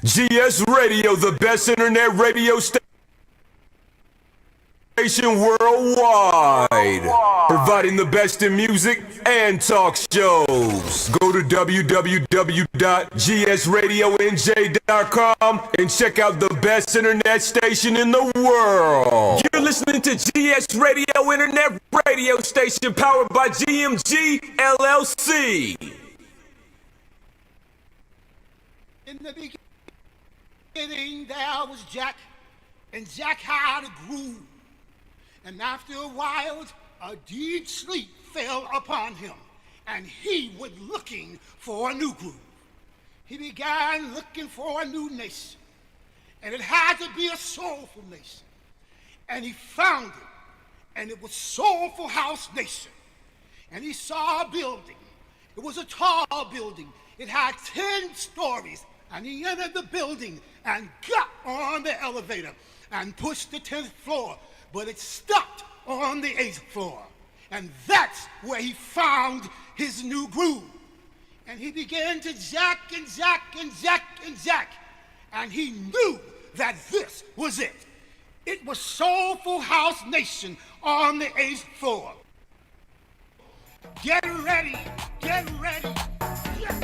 GS Radio, the best internet radio station worldwide, providing the best in music and talk shows. Go to www.gsradionj.com and check out the best internet station in the world. You're listening to GS Radio Internet Radio Station, powered by GMG LLC. In the beginning, there was Jack, and Jack had a groove. And after a while, a deep sleep fell upon him, and he went looking for a new groove. He began looking for a new nation, and it had to be a soulful nation. And he found it, and it was Soulful House Nation. And he saw a building. It was a tall building. It had 10 stories, and he entered the building and got on the elevator and pushed the 10th floor. But it stopped on the 8th floor. And that's where he found his new groove. And he began to jack and jack and jack and jack. And he knew that this was it. It was Soulful House Nation on the 8th floor. Get ready, get ready. Yeah.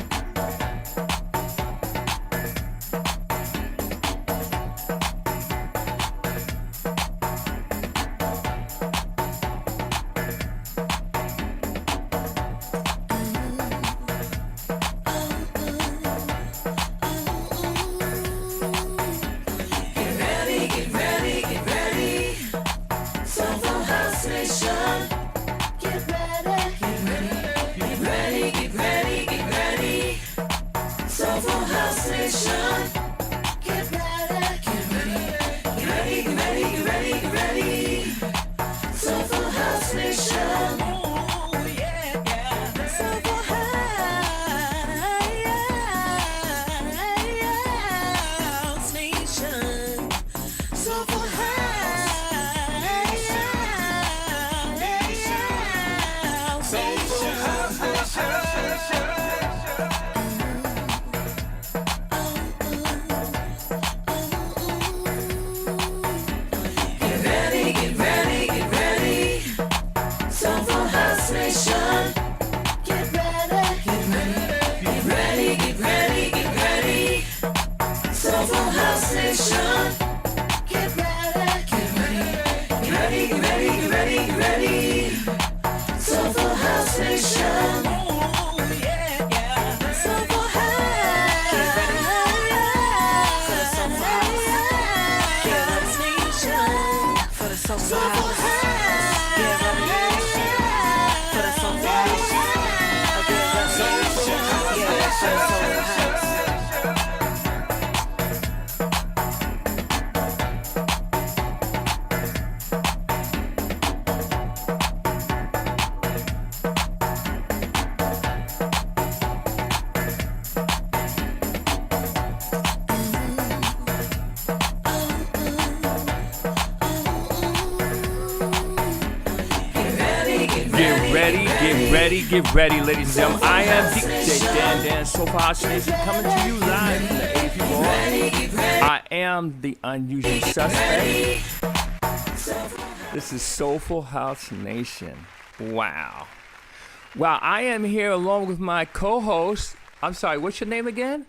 Get ready, ladies and gentlemen. I am DJ Dan Soulful House Nation, coming to you live from the 8th floor. I am the unusual suspect. This is Soulful House Nation. Wow. Wow, I am here along with my co-host. I'm sorry, what's your name again?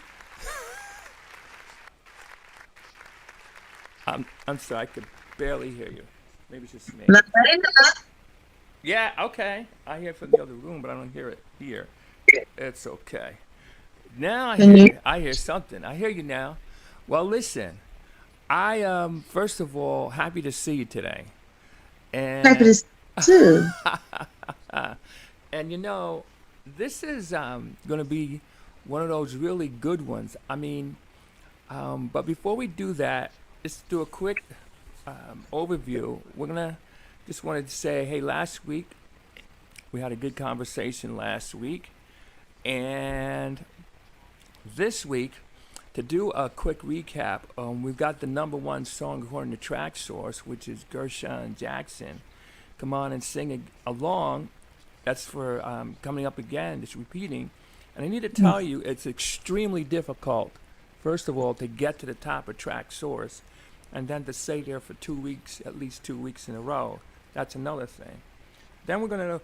I'm sorry, I could barely hear you. Maybe it's just me. Yeah, okay. I hear it from the other room, but I don't hear it here. It's okay. Now I hear something. I hear you now. Well, listen. I am, first of all, happy to see you today. And happy to see you too. And you know, this is going to be one of those really good ones. I mean, but before we do that, let's do a quick overview. We're going to just wanted to say, hey, last week, we had a good conversation last week. And this week, to do a quick recap, we've got the #1 song according to Track Source, which is Gershon Jackson. Come on and sing along. That's for coming up again, just repeating. And I need to tell you, it's extremely difficult first of all, to get to the top of track source, and then to stay there for 2 weeks, at least 2 weeks in a row. That's another thing. Then we're going to do a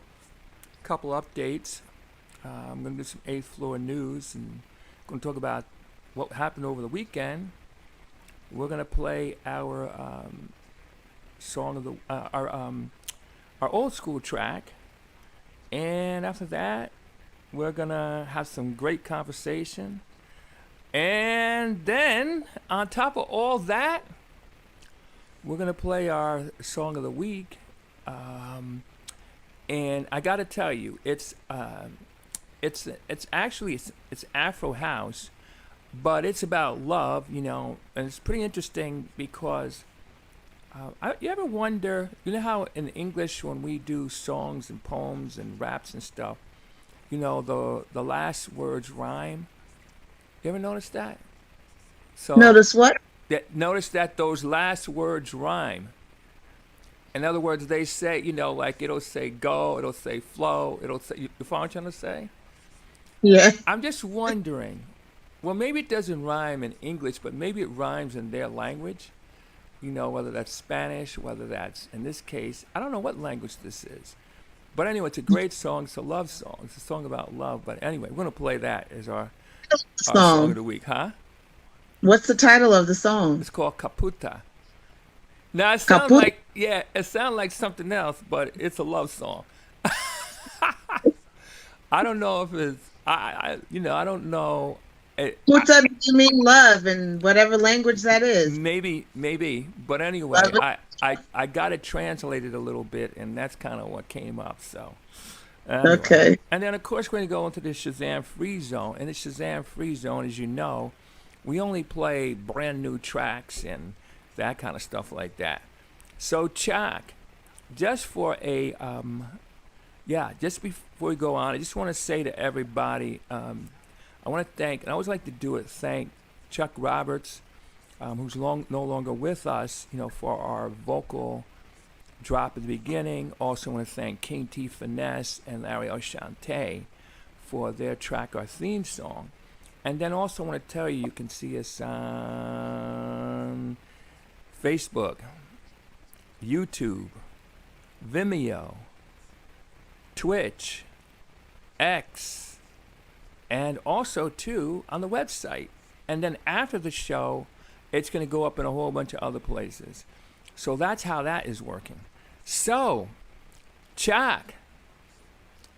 couple updates. I'm going to do some 8th floor news, and going to talk about what happened over the weekend. We're going to play our song of the our old school track, and after that, we're going to have some great conversation. And then, on top of all that, we're going to play our song of the week. And I got to tell you, it's actually Afro House, but it's about love, and it's pretty interesting because you ever wonder, how in English when we do songs and poems and raps and stuff, the last words rhyme. You ever notice that? So Notice what? notice that those last words rhyme. In other words, they say, like it'll say go, it'll say flow, it'll say, you follow what I'm trying to say? Yeah. I'm just wondering, well, maybe it doesn't rhyme in English, but maybe it rhymes in their language. Whether that's Spanish, whether that's, in this case, I don't know what language this is. But anyway, it's a great song. It's a love song. It's a song about love. But anyway, we're going to play that as our song of Song. the week, huh? What's the title of the song? It's called Caputa. Now, it sounds Caput. like, it sounds like something else, but it's a love song. I don't know if it's, I don't know. What does it mean love in whatever language that is? Maybe. But anyway, Love I got it translated a little bit, and that's kind of what came up. So, anyway. Okay. And then, of course, we're going to go into the Shazam Free Zone. And the Shazam Free Zone, as you know, we only play brand new tracks and that kind of stuff like that. So, Chuck, just for a, just before we go on, I just want to say to everybody, I want to thank, and I always like to do it, thank Chuck Roberts, who's no longer with us, for our vocal drop at the beginning. Also want to thank King T Finesse and Larry Oshante for their track, our theme song. And then also want to tell you, you can see us on Facebook, YouTube, Vimeo, Twitch, X, and also, too, on the website. And then after the show, it's going to go up in a whole bunch of other places. So that's how that is working. So, Chuck,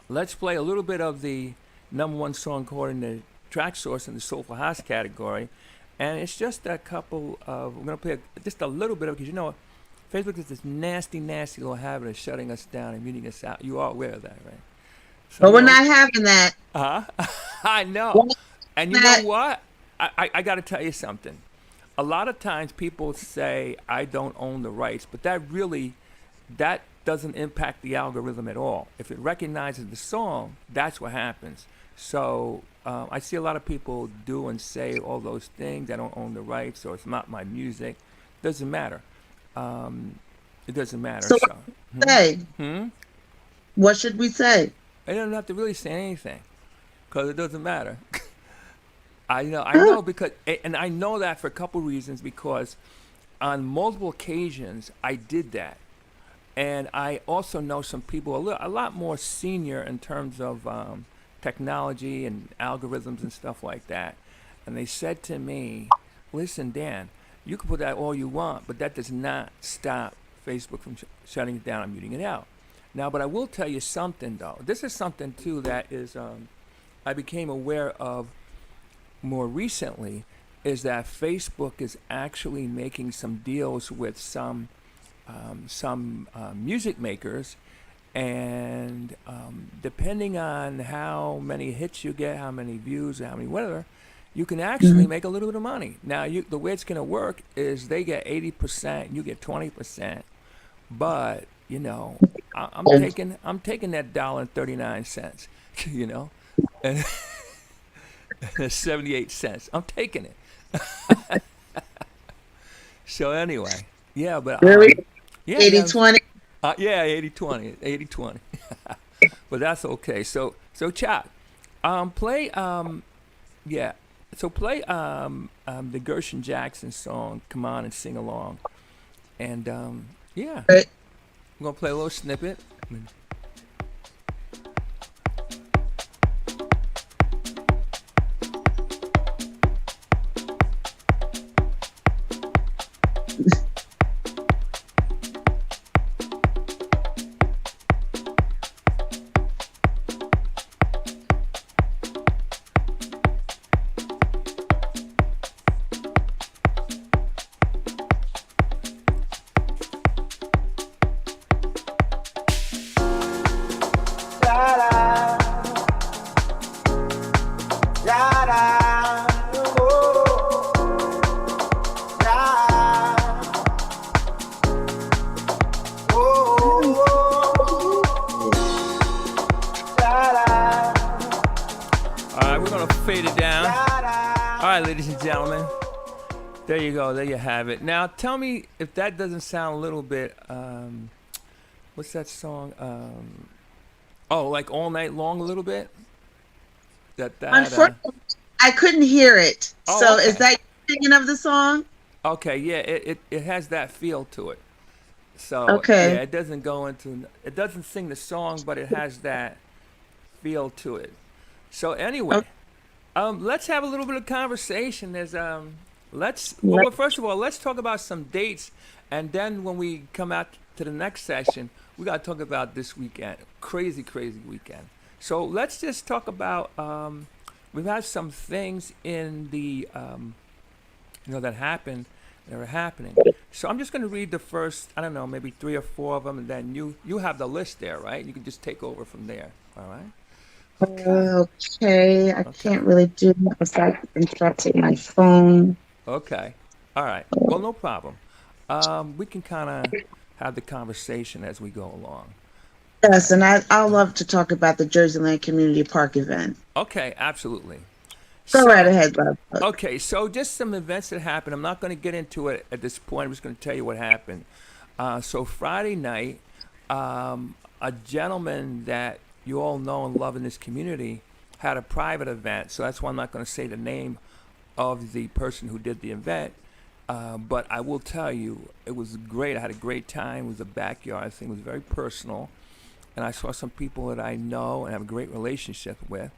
let's play a little bit of the #1 song according to Track Source in the Soulful House category. And it's just a couple of, we're going to play just a little bit of, because Facebook has this nasty little habit of shutting us down and muting us out. You are aware of that, right? So, But we're not having that. I know. Well, And you know what? I got to tell you something. A lot of times people say, I don't own the rights, but that doesn't impact the algorithm at all. If it recognizes the song, that's what happens. So I see a lot of people do and say all those things. I don't own the rights, or it's not my music. Doesn't matter. It doesn't matter. So So, say, hmm? what should we say? I don't have to really say anything, because it doesn't matter. I know because, and I know that for a couple reasons, because on multiple occasions I did that. And I also know some people a lot more senior in terms of technology and algorithms and stuff like that. And they said to me, listen, Dan, you can put that all you want, but that does not stop Facebook from shutting it down and muting it out. Now, but I will tell you something, though. This is something, too, that is I became aware of more recently, is that Facebook is actually making some deals with some music makers, and depending on how many hits you get, how many views, how many whatever, you can actually make a little bit of money. Now, the way it's going to work is they get 80%, you get 20%, but I'm taking that $1.39, and 78 cents. I'm taking it. So anyway, yeah, but Really? yeah, 80-20? yeah, 80-20, 80-20. But that's okay. So Chuck, play So play the Gershon Jackson song, "Come On and Sing Along," and yeah, Right. I'm gonna play a little snippet. All right, we're gonna fade it down. All right, ladies and gentlemen, there you go. There you have it. Now, tell me if that doesn't sound a little bit. What's that song? Oh, like All Night Long, a little bit. That. Unfortunately, I couldn't hear it. Oh, So okay. is that your opinion of the song? Okay, yeah, it has that feel to it. So Okay. yeah, it doesn't go into. It doesn't sing the song, but it has that feel to it. So anyway, Okay. let's have a little bit of conversation. Let's Yeah. well, first of all, let's talk about some dates, and then when we come out to the next session, we got to talk about this weekend, crazy, crazy weekend. So let's just talk about. We've had some things in the that happened, that are happening. So I'm just going to read the first, I don't know, maybe 3 or 4 of them, and then you have the list there, right? You can just take over from there. All right. Okay. I Okay. can't really do that without interrupting my phone. Okay. All right. Well, no problem. We can kind of have the conversation as we go along. Yes, and I'll love to talk about the Jerseyland Community Park event. Okay, absolutely. Go right So, ahead, love. okay, so just some events that happened. I'm not going to get into it at this point. I'm just going to tell you what happened. So Friday night, a gentleman that you all know and love in this community had a private event. So that's why I'm not going to say the name of the person who did the event. But I will tell you, it was great. I had a great time. It was a backyard thing. It was very personal. And I saw some people that I know and have a great relationship with.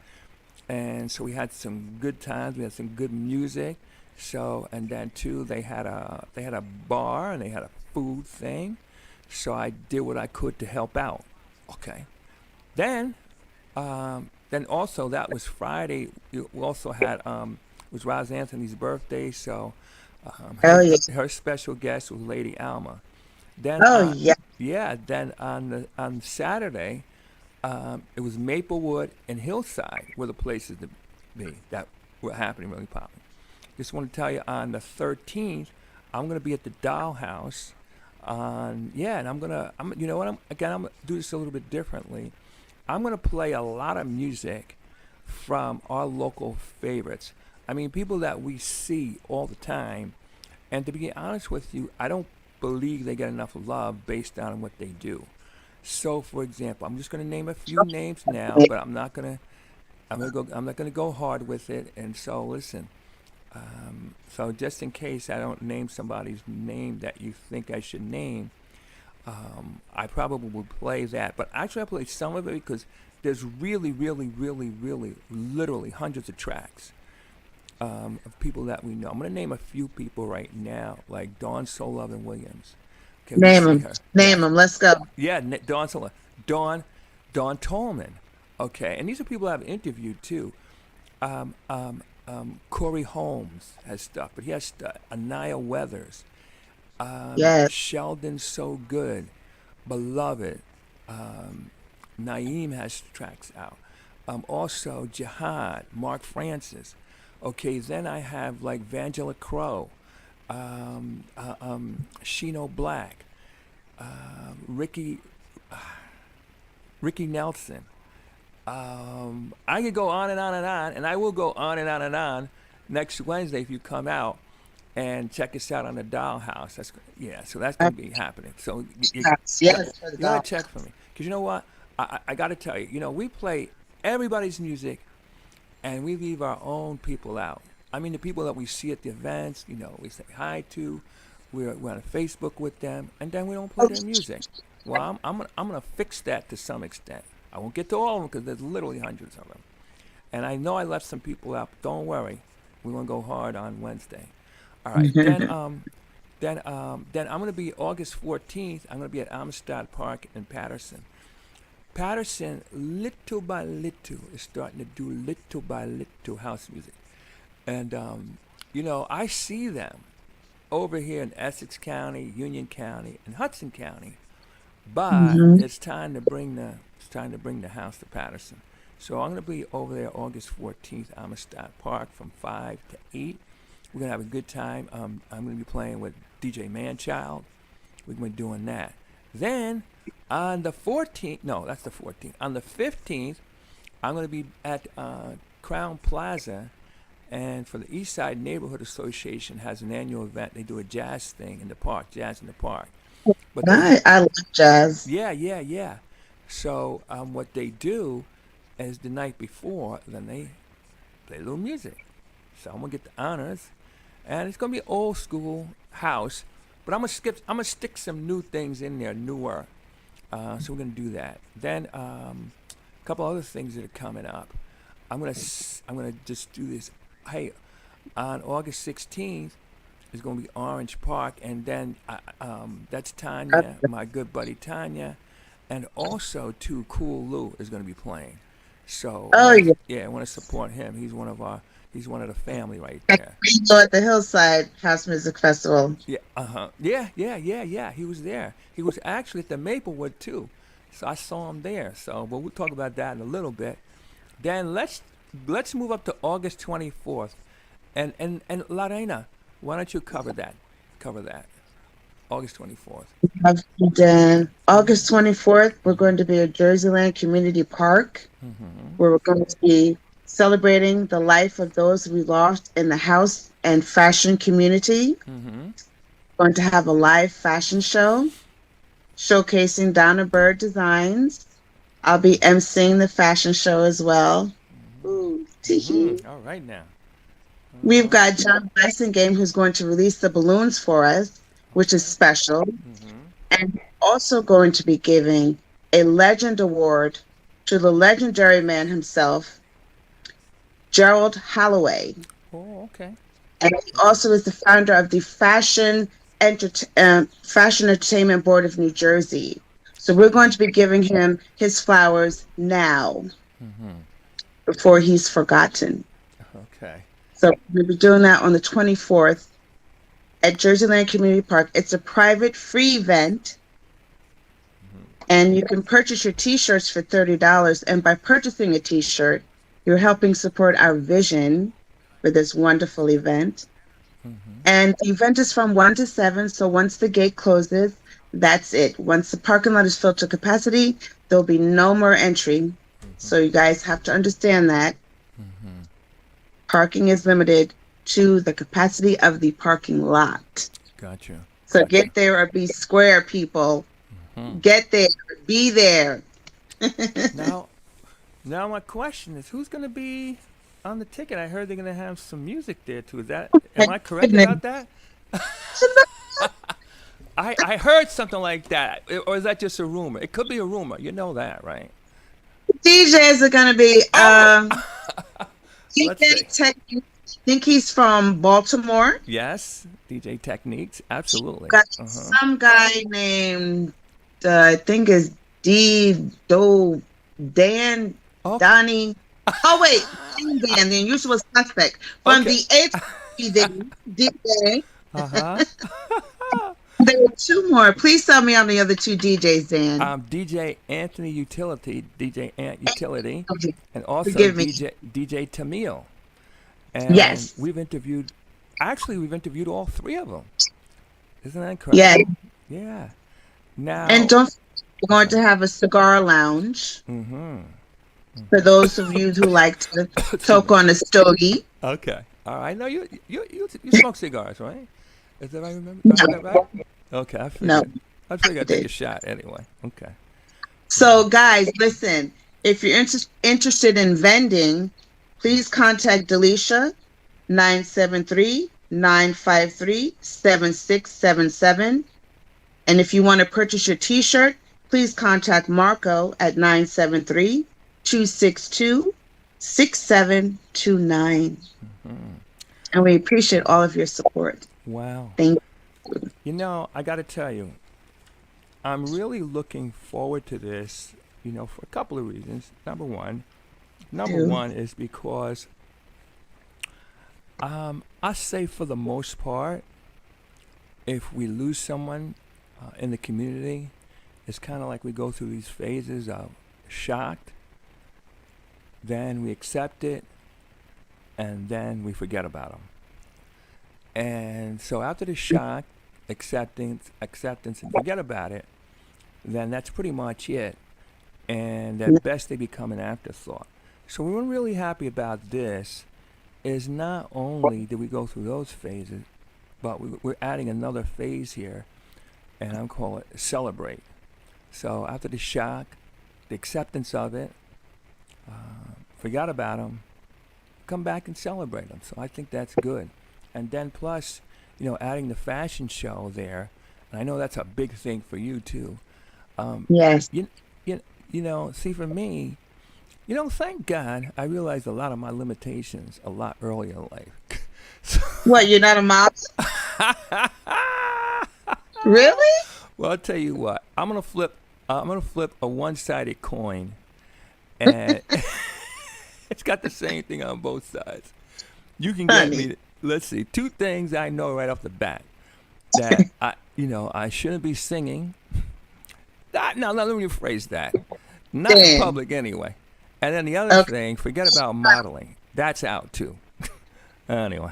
And so we had some good times. We had some good music. So, and then too, they had a bar and they had a food thing. So I did what I could to help out. Okay. Then also that was Friday. We also had it was Roz Anthony's birthday. So Oh yeah. her special guest was Lady Alma. Then Oh yeah. yeah, then on Saturday, it was Maplewood and Hillside were the places to be that were happening really popping. Just want to tell you on the 13th, I'm gonna be at the Dollhouse. And I'm you know what I'm gonna do this a little bit differently. I'm gonna play a lot of music from our local favorites. I mean, people that we see all the time. And to be honest with you, I don't believe they get enough love based on what they do. So, for example, I'm just going to name a few names now, but I'm not going to. I'm not going to go hard with it. And so, listen. So, just in case I don't name somebody's name that you think I should name, I probably will play that. But actually, I play some of it because there's really, really, really, really, literally hundreds of tracks of people that we know. I'm going to name a few people right now, like Dawn So Lovin' Williams. Okay, we Name see them. her. Name them. Let's go. Yeah, Dawn So Dawn Tolman. Okay, and these are people I've interviewed too. Corey Holmes has stuff, but he has Anaya Weathers. Yes. Sheldon So Good, Beloved. Naeem has tracks out. Also Jihad, Mark Francis. Okay, then I have like Vangela Crow, Shino Black, Ricky Nelson. I could go on and on and on, and I will go on and on and on next Wednesday if you come out and check us out on the Dollhouse. So that's gonna be happening. So Yes. For the you gotta dog. check for me, because you know what? I gotta tell you, we play everybody's music, and we leave our own people out. I mean, the people that we see at the events, we say hi to, we're on Facebook with them, and then we don't play their music. Well, I'm gonna fix that to some extent. I won't get to all of them because there's literally hundreds of them. And I know I left some people out, but don't worry, we're gonna go hard on Wednesday. All right, then I'm gonna be August 14th. I'm gonna be at Amistad Park in Patterson. Patterson, little by little, is starting to do little by little house music. And, I see them over here in Essex County, Union County, and Hudson County. But it's time to bring the house to Patterson. So I'm going to be over there August 14th, Amistad Park from 5 to 8. We're going to have a good time. I'm going to be playing with DJ Manchild. We're going to be doing that. Then on the 14th, no, that's the 14th. On the 15th, I'm going to be at Crown Plaza, and for the East Side Neighborhood Association has an annual event. They do a jazz thing in the park, jazz in the park. But I love jazz. yeah. So what they do is the night before, then they play a little music. So I'm gonna get the honors, and it's gonna be old school house, but I'm gonna stick some new things in there, newer. So we're gonna do that. Then a couple other things that are coming up. I'm gonna just do this. Hey, on August 16th is gonna be Orange Park, and then that's Tanya, my good buddy Tanya, and also too Cool Lou is gonna be playing. So Yeah. I want to support him. He's one of the family right there. So at the Hillside House Music Festival. Yeah. He was there. He was actually at the Maplewood too. So I saw him there. So, but we'll talk about that in a little bit. Then let's move up to August 24th, and Lorena, why don't you cover that? August 24th. Then August 24th, we're going to be at Jerseyland Community Park, where we're going to be celebrating the life of those we lost in the house and fashion community. Going to have a live fashion show showcasing Donna Bird designs. I'll be emceeing the fashion show as well. Ooh, All right now. We've got John Game who's going to release the balloons for us, which is special. And also going to be giving a Legend Award to the legendary man himself, Gerald Holloway. Oh, okay. And he also is the founder of the Fashion Entertainment Board of New Jersey. So we're going to be giving him his flowers now, before he's forgotten. Okay. So we'll be doing that on the 24th at Jerseyland Community Park. It's a private, free event, and you can purchase your T-shirts for $30. And by purchasing a T-shirt, you're helping support our vision for this wonderful event. And the event is from 1 to 7, so once the gate closes, that's it. Once the parking lot is filled to capacity, there'll be no more entry. So you guys have to understand that. Parking is limited to the capacity of the parking lot. Gotcha. So get there or be square, people. Get there, be there. Now my question is, who's going to be on the ticket? I heard they're going to have some music there too. Am I correct about that? I heard something like that, or is that just a rumor? It could be a rumor. You know that, right? DJs are going to be. Let's see. DJ Techniques. I think he's from Baltimore. Yes, DJ Techniques, absolutely. Got some guy named I think is Dan Donnie. Oh wait, Dan, the unusual suspect from the DJ. There were two more. Please tell me on the other two DJs, Dan. DJ Anthony Utility, DJ Ant Utility, Okay. and also Forgive me. DJ Tamil. And Yes. we've interviewed all three of them. Isn't that incredible? Yeah. Yeah. Now. And don't forget, we're going to have a cigar lounge for those of you who like to toke on a stogie. Okay. All right. No, you smoke cigars, right? Is that I remember? Is that right? Okay. I figured. No. I figured I'd take a shot anyway. Okay. So, guys, listen. If you're interested in vending, please contact Delisha 973-953-7677. And if you want to purchase your t-shirt, please contact Marco at 973-262-6729. And we appreciate all of your support. Wow. Thank You know, I got to tell you, I'm really looking forward to this, for a couple of reasons. Number one is because I say for the most part, if we lose someone in the community, it's kind of like we go through these phases of shocked, then we accept it, and then we forget about them. And so after the shock, acceptance, and forget about it, then that's pretty much it. And at best, they become an afterthought. So what we're really happy about this is not only did we go through those phases, but we're adding another phase here, and I'm calling it celebrate. So after the shock, the acceptance of it, forgot about them, come back and celebrate them. So I think that's good. And then plus, adding the fashion show there, and I know that's a big thing for you too. Yes. See, for me, thank God I realized a lot of my limitations a lot earlier in life. What, you're not a model? Really? Well, I'll tell you what. I'm gonna flip a one-sided coin, and it's got the same thing on both sides. You can get me. Let's see. Two things I know right off the bat that I shouldn't be singing. No, let me rephrase that. Not in public anyway. And then the other thing, forget about modeling. That's out too. Anyway.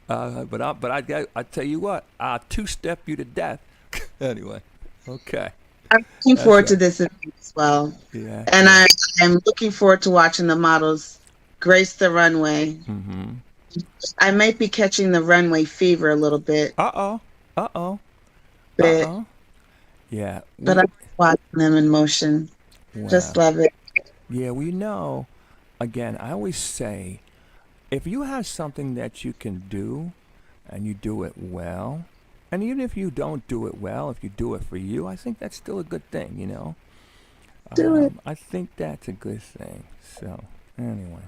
But I tell you what, I'll two-step you to death. Anyway, okay. I'm looking forward to this event as well. Yeah. And I'm looking forward to watching the models grace the runway. Mm-hmm. I might be catching the runway fever a little bit. Uh-oh. Yeah. But I'm watching them in motion. Wow. Just love it. Yeah, again, I always say, if you have something that you can do and you do it well, and even if you don't do it well, if you do it for you, I think that's still a good thing, Do it. I think that's a good thing. So, anyway.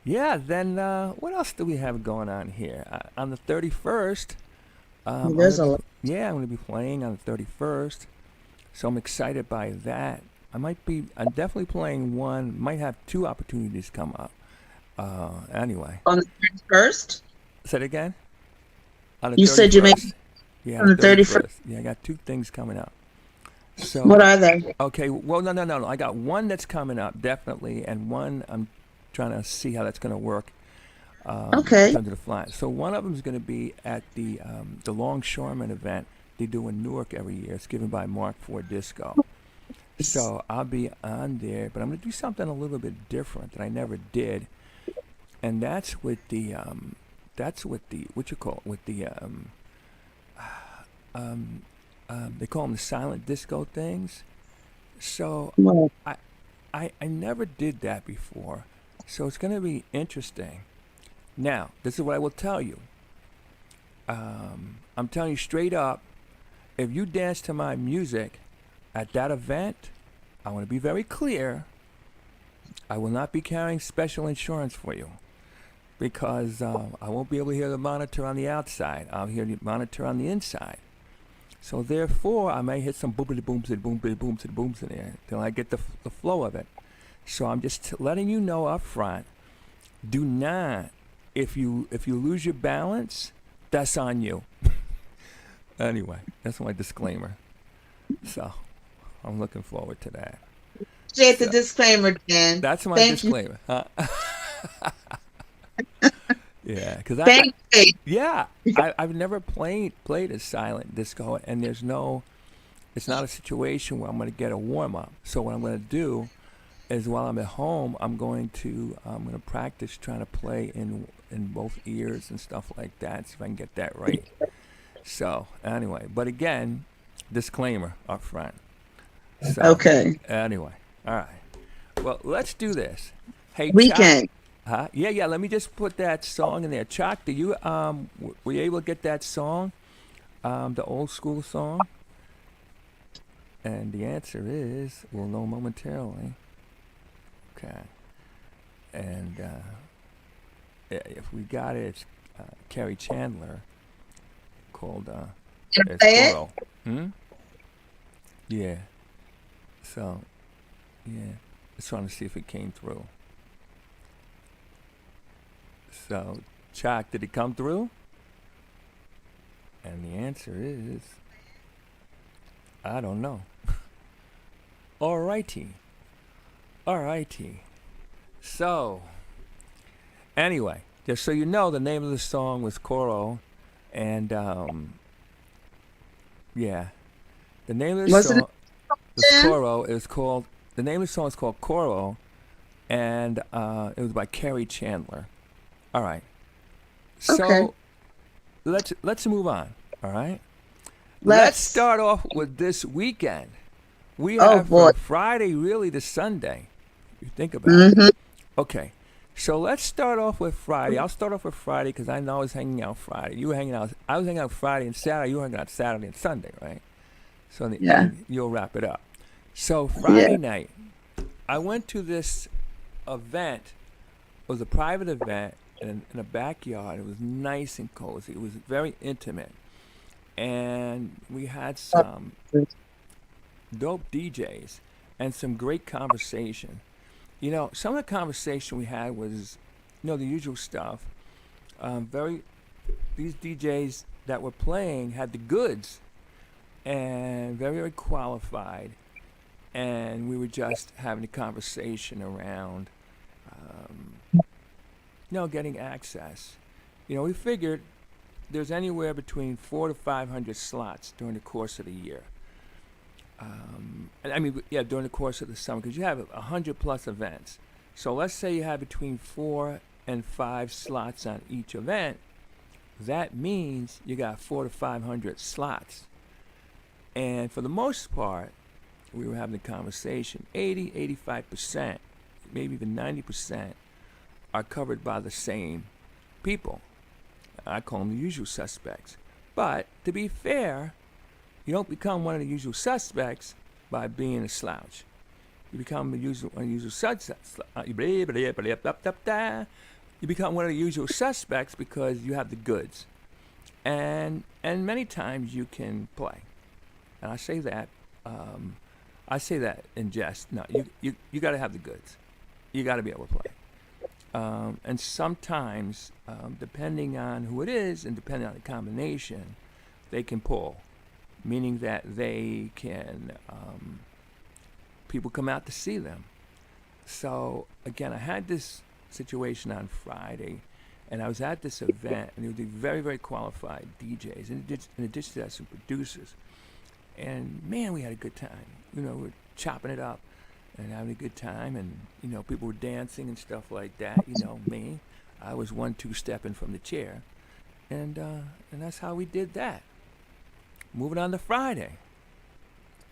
Yeah, then what else do we have going on here? On the 31st, There's a lot. I'm going to be playing on the 31st, so I'm excited by that. I'm definitely playing one, might have two opportunities come up. Anyway. On the 31st? Say it again? On the You 31st. said you made on the 31st. Yeah, I got two things coming up. So What are they? okay, well, no. I got one that's coming up, definitely, and one I'm trying to see how that's going to work. Okay. In terms of the flying. So one of them is going to be at the Longshoreman event they do in Newark every year. It's given by Mark IV Disco. So I'll be on there, but I'm going to do something a little bit different that I never did, and that's with the what you call it, with the they call them the silent disco things. So Well, I never did that before, so it's going to be interesting. Now, this is what I will tell you. I'm telling you straight up, if you dance to my music at that event, I want to be very clear, I will not be carrying special insurance for you, because I won't be able to hear the monitor on the outside. I'll hear the monitor on the inside. So therefore, I may hit some boomity booms and boomity booms and booms in there till I get the flow of it. So I'm just letting you know up front, do not, if you lose your balance, that's on you. Anyway, that's my disclaimer. So I'm looking forward to that. appreciate the disclaimer, Dan. That's my Thank you. disclaimer. Huh? Yeah, because Thank you. I've never played a silent disco, and it's not a situation where I'm going to get a warm up. So what I'm going to do is, while I'm at home, I'm going to practice trying to play in both ears and stuff like that, see if I can get that right. So anyway, but again, disclaimer up front. So, Okay. Anyway, all right. Well, let's do this. Hey, Weekend. Huh? Yeah. Let me just put that song in there. Chuck, do you were you able to get that song, the old school song? And the answer is we'll know momentarily. Okay. And if we got it, it's Carrie Chandler called Can I it's play it? Coral. Hmm? Yeah. So, yeah. Just trying to see if it came through. So, Chuck, did it come through? And the answer is, I don't know. Alrighty. So, anyway, just so you know, the name of the song was Coral, and yeah, the name of the Wasn't song was it? Coral. It was called. The name of the song is called Coral, and it was by Carrie Chandler. All right. So Okay. let's move on. All right. Let's Let's. start off with this weekend. We Oh have boy. from Friday really to Sunday. If you think about it. Hmm. Okay. So let's start off with Friday. I'll start off with Friday because I know I was hanging out Friday. You were hanging out. I was hanging out Friday and Saturday. You were hanging out Saturday and Sunday, right? So in the Yeah. end, you'll wrap it up. So Yeah. Friday night, I went to this event. It was a private event in a backyard. It was nice and cozy. It was very intimate, and we had some dope DJs and some great conversation. You know, some of the conversation we had was, the usual stuff. These DJs that were playing had the goods and very, very qualified. And we were just having a conversation around, getting access. We figured there's anywhere between 400 to 500 slots during the course of the year. During the course of the summer, because you have 100 plus events. So let's say you have between 4 and 5 slots on each event. That means you got 400 to 500 slots. And for the most part, we were having a conversation. 85%, maybe even 90% are covered by the same people. I call them the usual suspects. But to be fair, you don't become one of the usual suspects by being a slouch. You become the unusual suspects. You become one of the usual suspects because you have the goods, and many times you can play. And I say that in jest. No, you got to have the goods. You got to be able to play. And sometimes, depending on who it is and depending on the combination, they can pull. Meaning that they can, people come out to see them. So again, I had this situation on Friday, and I was at this event, and there were very, very qualified DJs, and in addition to that, some producers. And man, we had a good time. We're chopping it up and having a good time, and people were dancing and stuff like that. Me, I was 1-2 stepping from the chair, and that's how we did that. Moving on to Friday.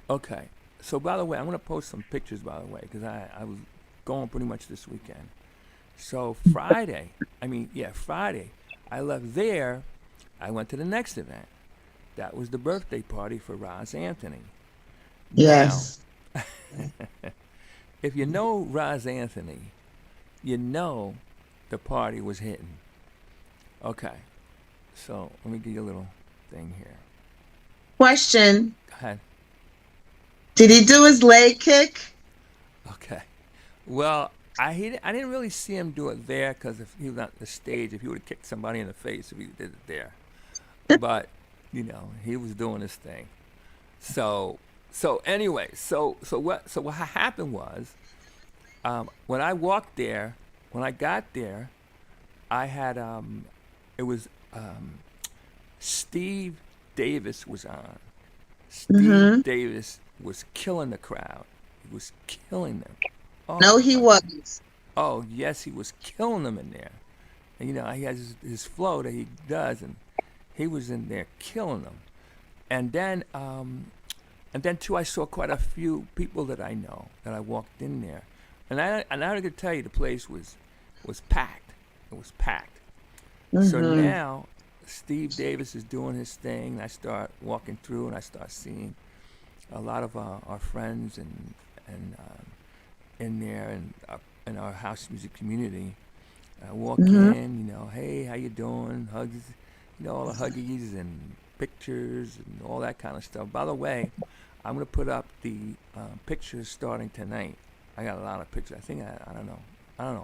Okay. So, by the way, I'm going to post some pictures, by the way, because I was going pretty much this weekend. So, Friday, I left there. I went to the next event. That was the birthday party for Roz Anthony. Yes. Now, if you know Roz Anthony, you know the party was hitting. Okay. So, let me give you a little thing here. Question. Go ahead. Did he do his leg kick? Okay. Well, I didn't really see him do it there because if he was on the stage, if he would have kicked somebody in the face if he did it there. But he was doing his thing. So anyway, so what happened was, when I walked there, when I got there, I had it was Steve Davis was on. Steve Davis was killing the crowd. He was killing them. Oh, No, he wasn't. Oh, yes, he was killing them in there. And, he has his flow that he does, and he was in there killing them. And then too, I saw quite a few people that I know that I walked in there. And I got to tell you, the place was was packed. It was packed. So now Steve Davis is doing his thing. I start walking through and I start seeing a lot of our friends and in there and in our house music community. I walk in, hey, how you doing? Hugs, all the huggies and pictures and all that kind of stuff. By the way, I'm gonna put up the pictures starting tonight. I got a lot of pictures. I think I don't know,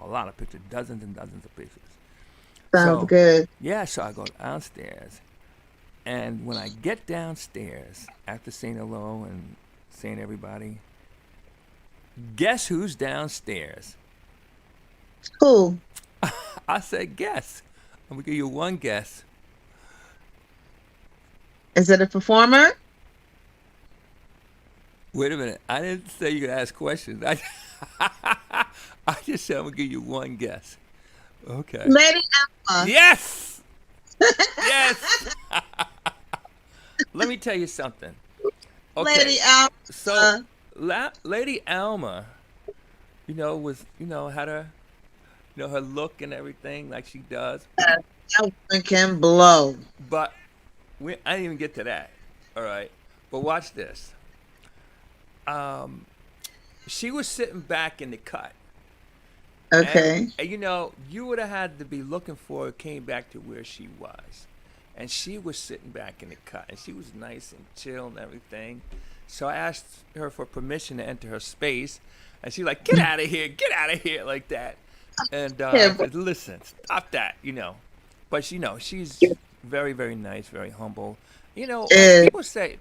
a lot of pictures, dozens and dozens of pictures. Sounds So, good. yeah, so I go downstairs, and when I get downstairs after saying hello and saying everybody, guess who's downstairs? Cool. I said, guess. I'm gonna give you one guess. Is it a performer? Wait a minute. I didn't say you could ask questions. I just said I'm gonna give you one guess. Okay. Lady Alma. Yes. Yes. Let me tell you something. Okay. Lady Alma. So, Lady Alma, was had her, her look and everything like she does. That woman can blow. But I didn't even get to that. All right. But watch this. She was sitting back in the cut. Okay. And you would have had to be looking for her, came back to where she was. And she was sitting back in the cut. And she was nice and chill and everything. So I asked her for permission to enter her space. And she's like, get out of here, like that. And I said, listen, stop that, But, she's very, very nice, very humble. People say,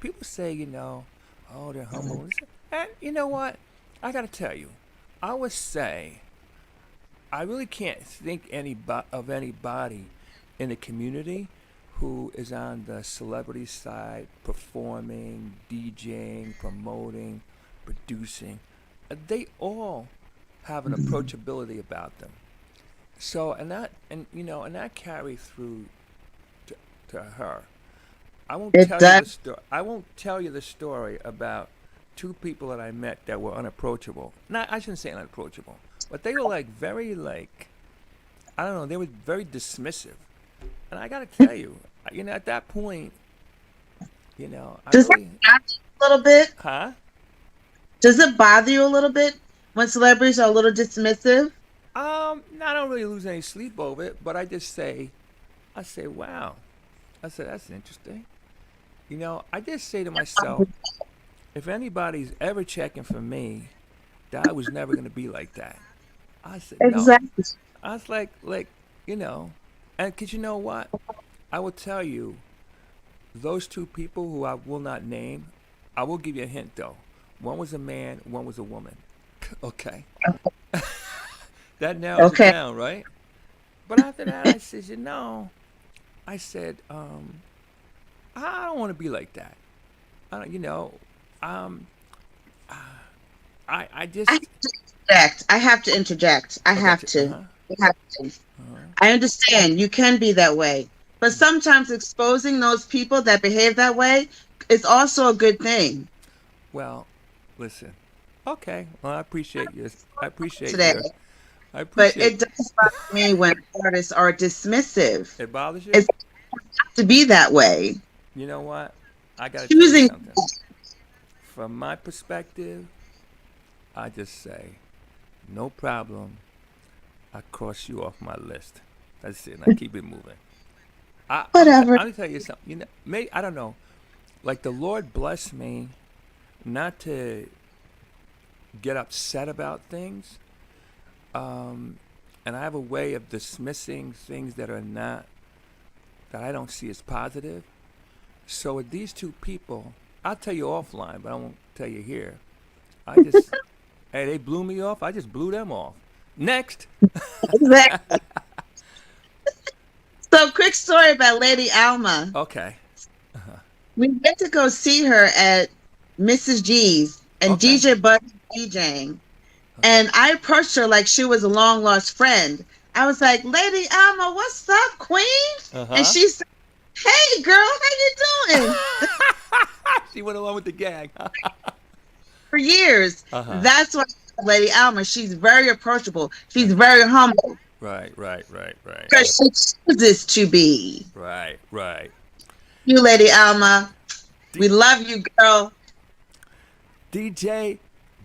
oh, they're humble. And you know what? I got to tell you, I would say, I really can't think of anybody in the community who is on the celebrity side, performing, DJing, promoting, producing. They all have an approachability about them. So, and that carries through to her. I won't tell you the story about two people that I met that were unapproachable. I shouldn't say unapproachable, but they were very I don't know, they were very dismissive. And I got to tell you, at that point, I Does really, that bother you a little bit? huh? Does it bother you a little bit when celebrities are a little dismissive? I don't really lose any sleep over it, but I say, wow. I said, that's interesting. I just say to myself, if anybody's ever checking for me, that I was never going to be like that. I said, Exactly. no. I was like, and because you know what? I will tell you, those two people who I will not name, I will give you a hint though. One was a man, one was a woman. Okay. That narrows it down, right? But after that, I said, I don't want to be like that. I have to interject. I have to. I understand you can be that way, but sometimes exposing those people that behave that way is also a good thing. Well, listen. Okay. Well, I appreciate you. Today. But it does bother me when artists are dismissive. It bothers you? It's to be that way. You know what? I got to tell you something. From my perspective, I just say, no problem. I cross you off my list. That's it. And I keep it moving. Whatever. I'll tell you something. Maybe, I don't know. Like the Lord bless me not to get upset about things. And I have a way of dismissing things that I don't see as positive. So with these two people, I'll tell you offline, but I won't tell you here. Hey, they blew me off. I just blew them off. Next. Exactly. So, quick story about Lady Alma. Okay. We went to go see her at Mrs. G's, and DJ Bud DJing. And I approached her like she was a long lost friend. I was like, Lady Alma, what's up, Queen? And she said, hey, girl, how you doing? She went along with the gag. For years. That's why Lady Alma, she's very approachable. She's very humble. Right. Because she chooses to be. Right. You, Lady Alma. We love you, girl. DJ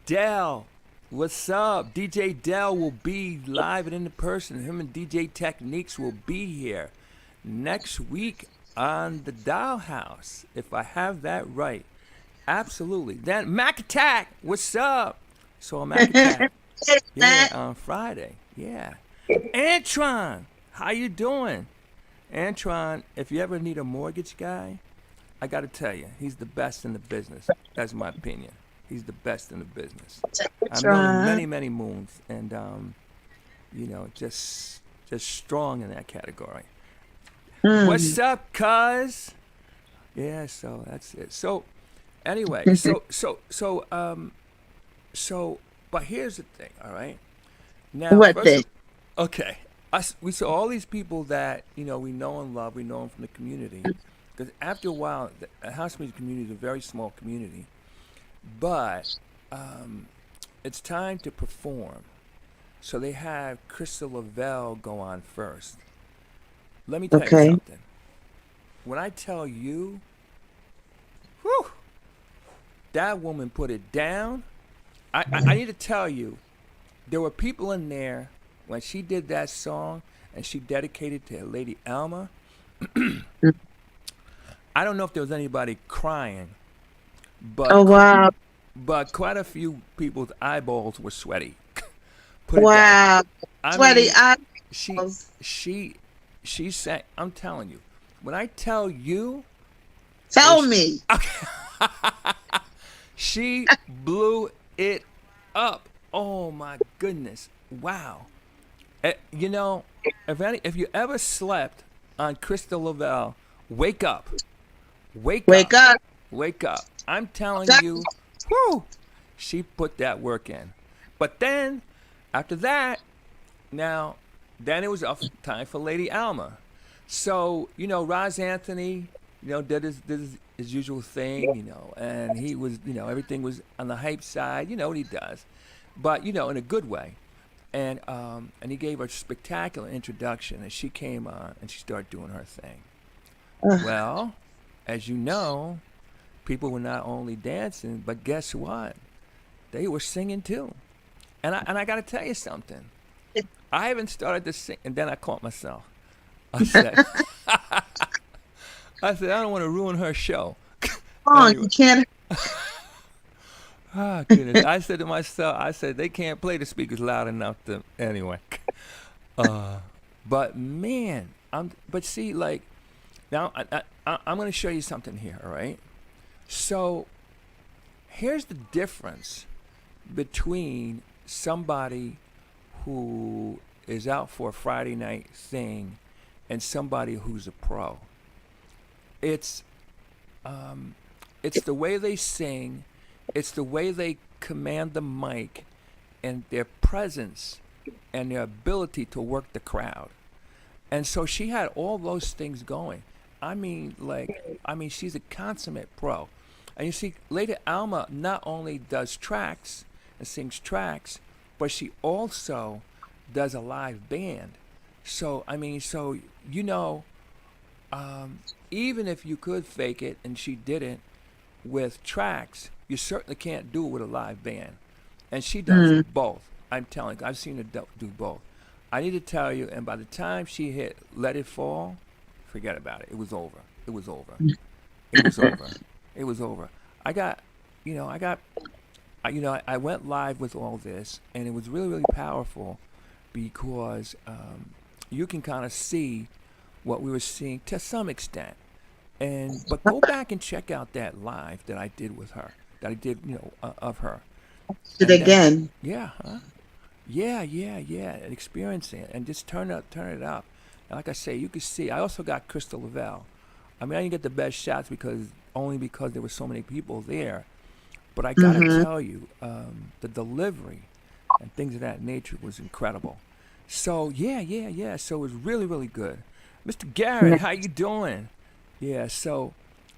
Dell, what's up? DJ Dell will be live and in person. Him and DJ Techniques will be here next week on the Dollhouse, if I have that right. Absolutely. Then Mac Attack, what's up? So Mac Attack, yeah, on Friday. Yeah. Antron, how you doing? Antron, if you ever need a mortgage guy, I got to tell you, he's the best in the business. That's my opinion. He's the best in the business. I've known him many, many moons, and just strong in that category. What's up, cuz? Yeah, so that's it. So anyway, but here's the thing, all right? Now, What thing? Okay, we saw all these people that we know and love. We know them from the community, because after a while, the house music community is a very small community. But it's time to perform. So they have Crystal Lavelle go on first. Let me tell you something. When I tell you, whew, that woman put it down. I need to tell you, there were people in there when she did that song and she dedicated to Lady Alma. I don't know if there was anybody crying. But oh, wow. But quite a few people's eyeballs were sweaty. Wow. Sweaty eyeballs. She sang, I'm telling you, when I tell you. Tell me. She blew it up. Oh my goodness. Wow. If you ever slept on Crystal Lavelle, wake up. Wake up. Wake up. I'm telling you, whoo, she put that work in. But then, after that, then it was time for Lady Alma. So, Roz Anthony, did his usual thing, and he was, everything was on the hype side, what he does. But, in a good way. And he gave her a spectacular introduction, and she came on, and she started doing her thing. Well, as you know, people were not only dancing, but guess what? They were singing too. And I got to tell you something. I haven't started to sing, and then I caught myself. I said, I don't want to ruin her show. Oh, anyway. You can't. Oh, goodness. I said to myself, they can't play the speakers loud enough to, anyway. But man, now I'm going to show you something here, all right? So here's the difference between somebody who is out for a Friday night thing and somebody who's a pro. It's the way they sing, it's the way they command the mic, and their presence and their ability to work the crowd. And so she had all those things going. She's a consummate pro. And you see, Lady Alma not only does tracks and sings tracks, but she also does a live band. So, even if you could fake it, and she didn't, with tracks, you certainly can't do it with a live band. And she does both. I'm telling you, I've seen her do both. I need to tell you, and by the time she hit Let It Fall, forget about it. It was over. It was over. I went live with all this, and it was really, really powerful because you can kind of see what we were seeing to some extent. But go back and check out that live that I did with her, of her. Again. Yeah, huh? Yeah. Experiencing it, and just turn it up. And like I say, you can see. I also got Crystal Lavelle. I didn't get the best shots because there were so many people there. But I gotta tell you, the delivery and things of that nature was incredible. So yeah. So it was really, really good. Mr. Garrett, how you doing? Yeah. So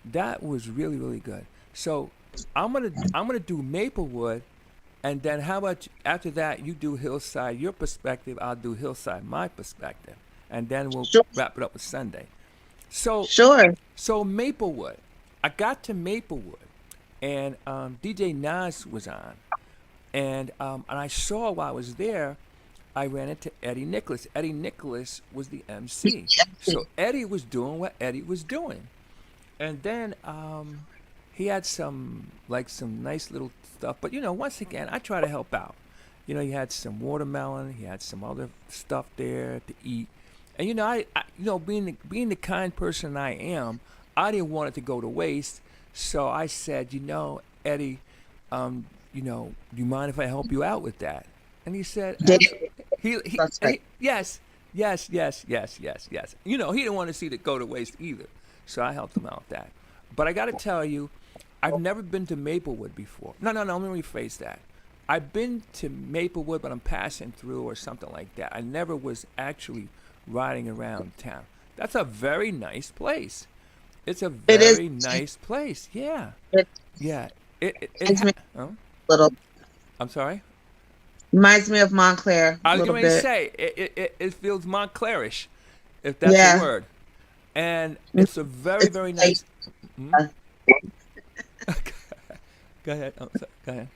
that was really, really good. So I'm gonna do Maplewood, And then how about after that, you do Hillside, your perspective, I'll do Hillside, my perspective. And then we'll Sure. wrap it up with Sunday. So, Sure. so Maplewood. I got to Maplewood, and DJ Nas was on. And I saw while I was there, I ran into Eddie Nicholas. Eddie Nicholas was the MC. So Eddie was doing what Eddie was doing. And then he had some nice little stuff. But once again, I try to help out. He had some watermelon. He had some other stuff there to eat. And I being the kind person I am, I didn't want it to go to waste. So I said, Eddie, do you mind if I help you out with that? And he said, That's right. yes. He didn't want to see it go to waste either. So I helped him out with that. But I got to tell you, I've never been to Maplewood before. No, let me rephrase that. I've been to Maplewood, but I'm passing through or something like that. I never was actually riding around town. That's a very nice place. It's a It is. very nice place. Yeah. It Yeah. reminds me Oh, little. I'm sorry? Reminds me of Montclair I a was little going to bit. say, it feels Montclairish, if that's Yeah. a word. And it's a very, It's very like, nice. Hmm? uh, Go ahead. Oh, sorry. Go ahead.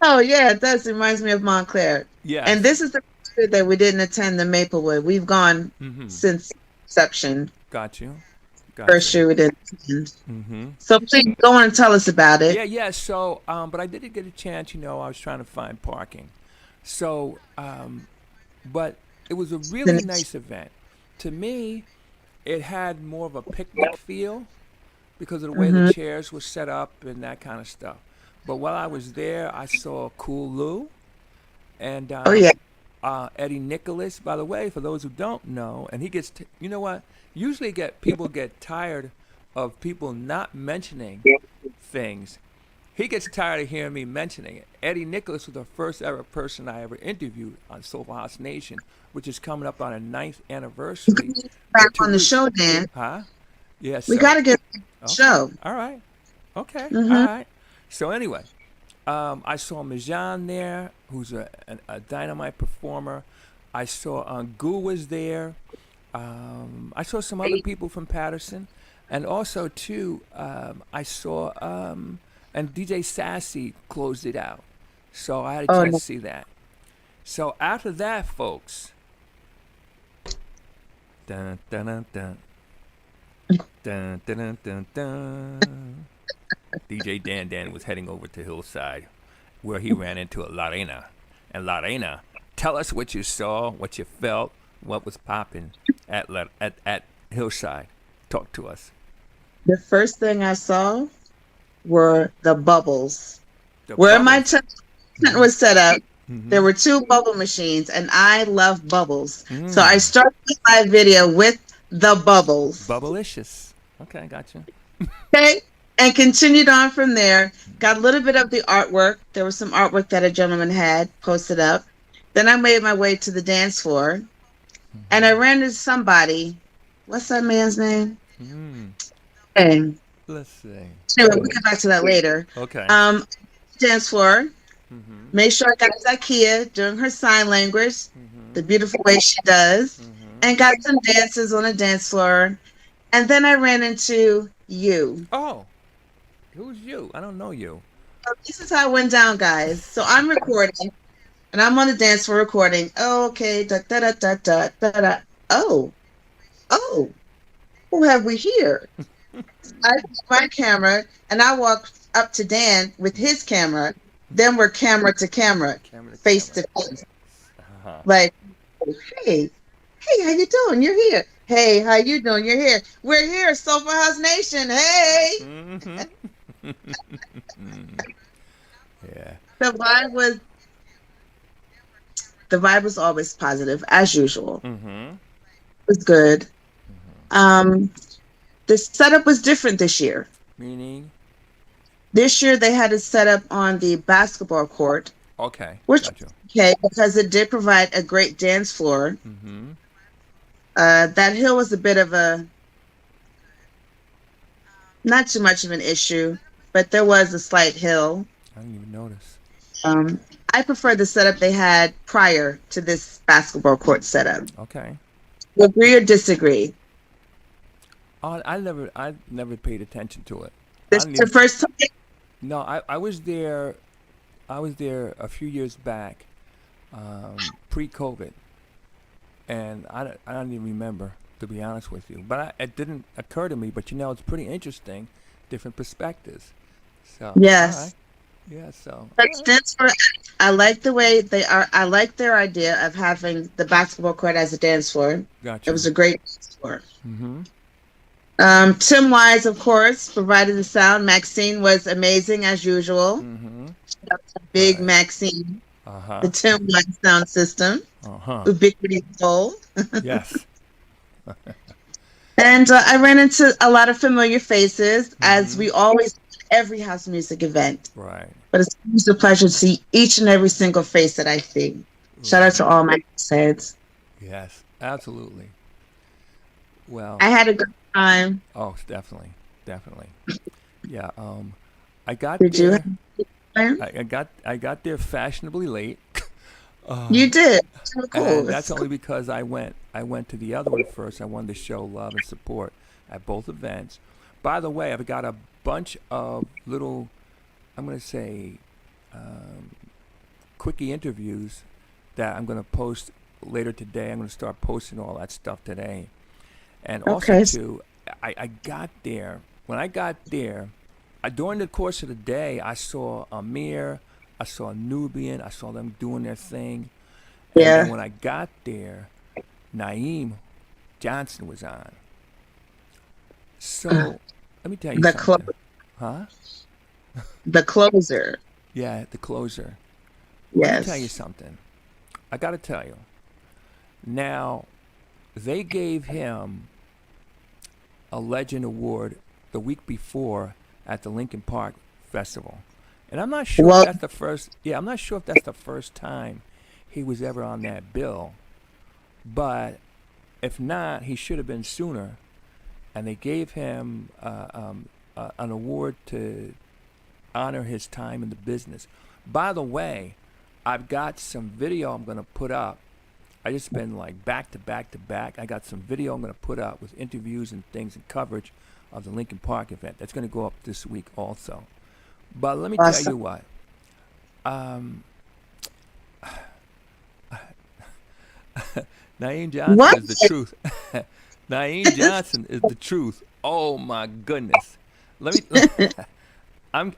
oh yeah, it does. It reminds me of Montclair. Yes. And this is the year that we didn't attend the Maplewood. We've gone Mm-hmm. since inception. Got you. First Gotcha. year we didn't attend. Mm-hmm. So please go on and tell us about it. Yeah. So, but I didn't get a chance. I was trying to find parking. So, but it was a really Then- nice event. To me, it had more of a picnic feel because of the way the chairs were set up and that kind of stuff. But while I was there, I saw Cool Lou and Oh yeah. Eddie Nicholas. By the way, for those who don't know, and he gets, you know what? Usually, people get tired of people not mentioning things. He gets tired of hearing me mentioning it. Eddie Nicholas was the first ever person I ever interviewed on Soulful House Nation, which is coming up on a 9th anniversary. in Back 2 on the weeks. show, Dan. Huh? Yes. We got to get on the Okay. show. All right. Okay. Mhm. All right. So anyway, I saw Mijan there, who's a dynamite performer. I saw Gu was there. I saw some other people from Patterson, and also too, I saw and DJ Sassy closed it out, so I had a Oh, chance no. to see that. So after that, folks, dun dun dun dun dun dun dun dun. Dun. DJ Dan was heading over to Hillside, where he ran into a Lorena. And Lorena, tell us what you saw, what you felt, what was popping at Hillside. Talk to us. The first thing I saw were the bubbles. The Where my bubbles. tent was set up, Mhm. there were 2 bubble machines, and I love bubbles. So Mm. I started my video with the bubbles. Bubblicious. Okay, gotcha. Okay. And continued on from there. Got a little bit of the artwork. There was some artwork that a gentleman had posted up. Then I made my way to the dance floor, and I ran into somebody. What's that man's name? Mm. Hey, Let's see. anyway, we'll get back to that later. Okay. Dance floor. Mhm. Made sure I got Zakia doing her sign language, Mhm. the beautiful way she does, Mhm. and got some dances on the dance floor. And then I ran into you. Oh, who's you? I don't know you. So this is how it went down, guys. So I'm recording, and I'm on the dance floor recording. Oh, okay, da da da da da da da. Oh, who have we here? I took my camera, and I walked up to Dan with his camera. Then we're camera to camera, Camera to face camera. to face. Uh-huh. Like, hey, how you doing? You're here. Hey, how you doing? You're here. We're here, Sofa House Nation. Hey. Mhm. Yeah. The vibe was always positive, as usual. Mhm. It was good. The setup was different this year. Meaning? This year they had it set up on the basketball court, Okay. which Gotcha. okay because it did provide a great dance floor. Mm-hmm. That hill was a bit of a not too much of an issue, but there was a slight hill. I didn't even notice. Um, I prefer the setup they had prior to this basketball court setup. Okay. Agree or disagree? I never paid attention to it. I This didn't is the even. first time. No, I was there. I was there a few years back, pre-COVID, and I don't even remember, to be honest with you. But it didn't occur to me. But it's pretty interesting, different perspectives. So all right, Yes. yeah. So But it stands for, I like the way they are. I like their idea of having the basketball court as a dance floor. got It you. was a great dance floor. Mm-hmm. Tim Wise, of course, provided the sound. Maxine was amazing as usual. Mm-hmm. Big Right. Maxine, Uh the huh. Tim Wise sound system, Uh huh. Ubiquity Soul. Yes. And I ran into a lot of familiar faces, as Mm-hmm. we always do at every house music event. Right. But it's always a pleasure to see each and every single face that I see. Shout out Right. to all my heads. Yes. Absolutely. Well. I had a good time. Oh, definitely. Definitely. Yeah. I got Did you have there. a good time? I got there fashionably late. You uh, did. So and cool. that's It's cool. only because I went to the other one first. I wanted to show love and support at both events. By the way, I've got a bunch of little, I'm going to say, um, quickie interviews that I'm going to post later today. I'm going to start posting all that stuff today. And also, Okay. too, I got there. When I got there, during the course of the day, I saw Amir, I saw Nubian, I saw them doing their thing. And then Yeah. when I got there, Naeem Johnson was on. So let me tell you The clo- something. Huh? the closer. Yeah, the closer. Let me tell you Yes. something. I got to tell you. Now, they gave him a Legend Award the week before at the Lincoln Park Festival. And I'm not sure if Well, that's the first, yeah, I'm not sure if that's the first time he was ever on that bill. But if not, he should have been sooner. And they gave him an award to honor his time in the business. By the way, I've got some video I'm going to put up. I just been like back to back to back. I got some video I'm going to put up with interviews and things and coverage of the Lincoln Park event. That's going to go up this week also. But let me tell you awesome. what. Um, Naeem Johnson What? is the truth. Naeem Johnson is the truth. Oh my goodness. Let me.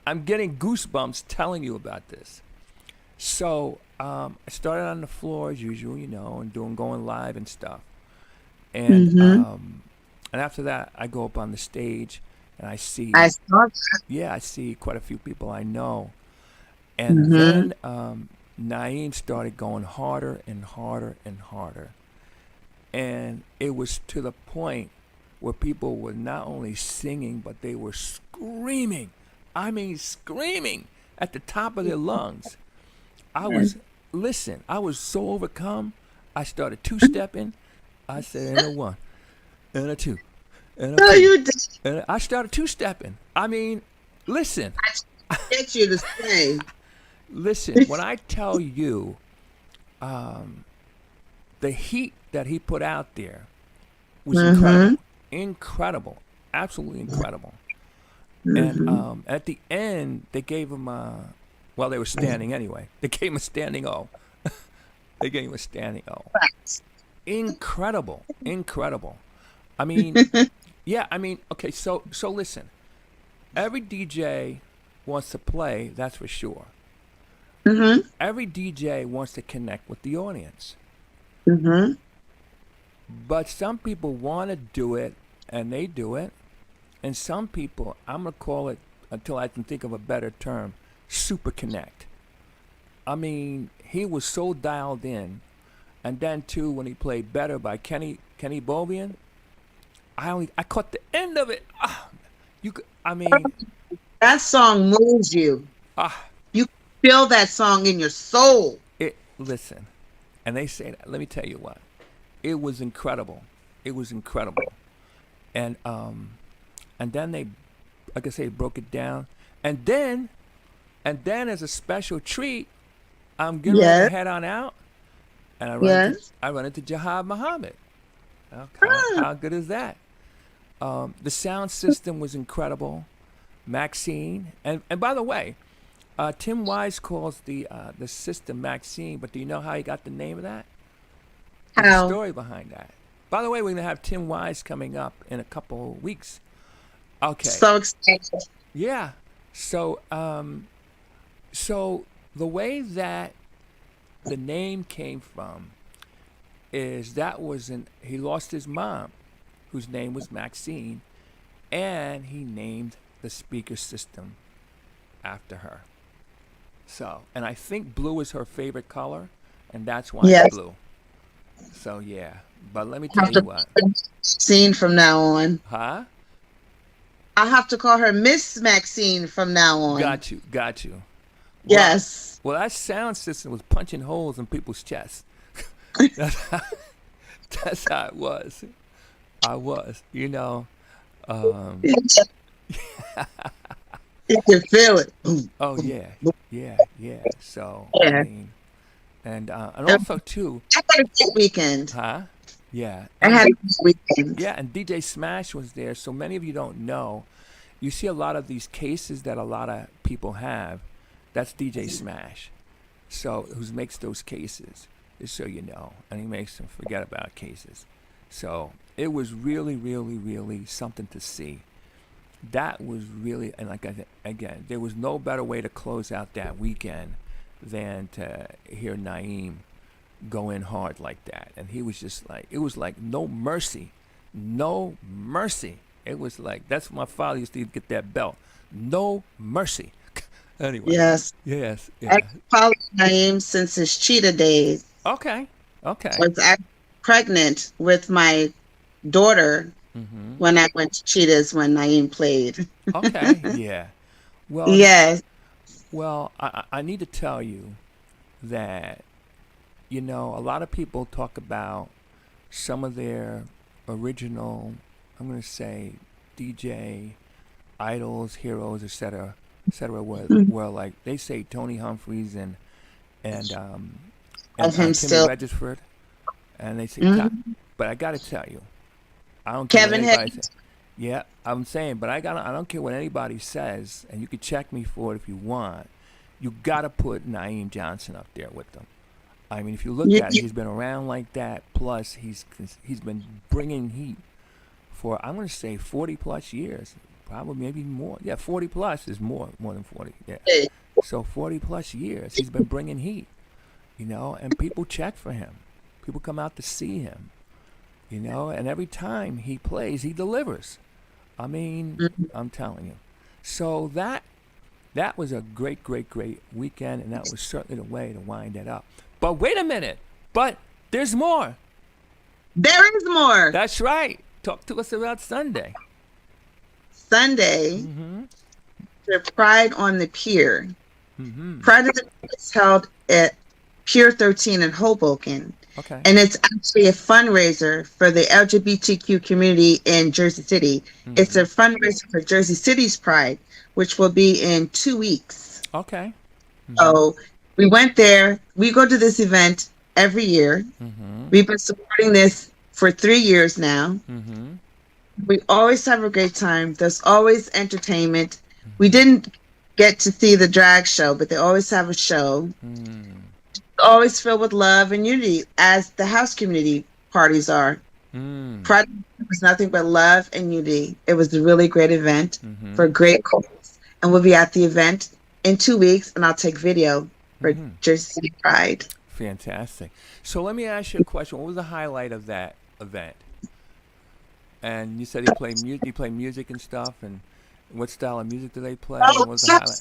I'm getting goosebumps telling you about this. So I started on the floor as usual, and going live and stuff. And Mm-hmm. and after that, I go up on the stage and I I see, saw that. yeah, I see quite a few people I know. And Mm-hmm. then Naeem started going harder and harder and harder. And it was to the point where people were not only singing, but they were screaming. I mean, screaming at the top of their lungs. I was so overcome. I started two-stepping. I said, and a one, and a two, and a No, three. you did. And I started two-stepping. I mean, listen, I get you to say. listen. When I tell you the heat that he put out there was Mm-hmm. incredible. Incredible. Absolutely incredible. And Mm-hmm. at the end, they gave him well, they were standing anyway. They gave him a standing O. They gave him a standing O. Incredible. Incredible. I mean, yeah, I mean, okay, so listen. Every DJ wants to play, that's for sure. Mm-hmm. Every DJ wants to connect with the audience. Mm-hmm. But some people want to do it, and they do it. And some people, I'm going to call it, until I can think of a better term, super connect. I mean, he was so dialed in. And then, too, when he played Better by Kenny Bovian, I caught the end of it. I mean, That song moves you. ah, You feel that song in your soul. listen. And they say that, let me tell you what. It was incredible. It was incredible. And then they, like I say, broke it down. And then as a special treat, I'm getting ready to Yes. head on out, and Yes. I run into Jahad Muhammad. Ah, How good is that? The sound system was incredible. Maxine, and by the way, Tim Wise calls the system Maxine, but do you know how he got the name of that? There's a how? story behind that. By the way, we're gonna have Tim Wise coming up in a couple of weeks. Okay. So excited. Yeah. So so the way that the name came from is he lost his mom, whose name was Maxine, and he named the speaker system after her. So, and I think blue is her favorite color, and that's why Yes. it's blue. So yeah, but let me I'll tell have you to what, Maxine from now on. huh? I'll have to call her Miss Maxine from now on. Got you. Well, Yes. well, that sound system was punching holes in people's chests. That's how, that's how it was. I was, Um, You can feel it. oh yeah, yeah. So Yeah. and also too, I had a good weekend. huh? Yeah, I had a good weekend. yeah, and DJ Smash was there. So many of you don't know. You see a lot of these cases that a lot of people have. That's DJ Smash. So who makes those cases? Just so you know, and he makes them forget about cases. So it was really, really, really something to see. That was really, and like I said, again, there was no better way to close out that weekend than to hear Naeem go in hard like that. And he was just like, it was like no mercy. No mercy. It was like, that's what my father used to get that belt. No mercy. Anyway. Yes. Yes. I Yeah. followed Naeem since his cheetah days. Okay. I Okay. was actually pregnant with my daughter Mm-hmm. when I went to Cheetahs when Naeem played. Okay. Yeah. Well, Yes. well, I need to tell you that, a lot of people talk about some of their original, I'm going to say, DJ idols, heroes, etc., were like, they say Tony Humphries and Of him Timmy still. Regisford, and they say, Mhm. but I got to tell you, I don't care what Kevin anybody Hayes. says. Yeah, I'm saying, but I don't care what anybody says, and you can check me for it if you want. You gotta put Naeem Johnson up there with them. I mean, if you look You, at it, you, he's been around like that. Plus, he's been bringing heat for, I'm gonna say 40 plus years, probably maybe more. Yeah, 40 plus is more than 40. Yeah, so 40 plus years he's been bringing heat. And people check for him. People come out to see him. And every time he plays, he delivers. I mean, I'm telling you. So that was a great, great, great weekend, and that was certainly the way to wind it up. But wait a minute. But there's more. there is more. That's right. Talk to us about Sunday. Sunday, Mm-hmm. the Pride on the Pier. Mm-hmm. Pride of the Pier is held at Pier 13 in Hoboken. Okay. And it's actually a fundraiser for the LGBTQ community in Jersey City. Mm-hmm. It's a fundraiser for Jersey City's Pride, which will be in 2 weeks. Okay. Mm-hmm. So we went there. We go to this event every year. Mm-hmm. We've been supporting this for 3 years now. Mm-hmm. We always have a great time. There's always entertainment. We didn't get to see the drag show, but they always have a show. Mm-hmm. Always filled with love and unity, as the house community parties are. Mm-hmm. Pride was nothing but love and unity. It was a really great event Mm-hmm. for a great cause. And we'll be at the event in 2 weeks, and I'll take video for Mm-hmm. Jersey City Pride. Fantastic. So let me ask you a question. What was the highlight of that event? And you said you play music and stuff, and what style of music do they play? And what was the highlight?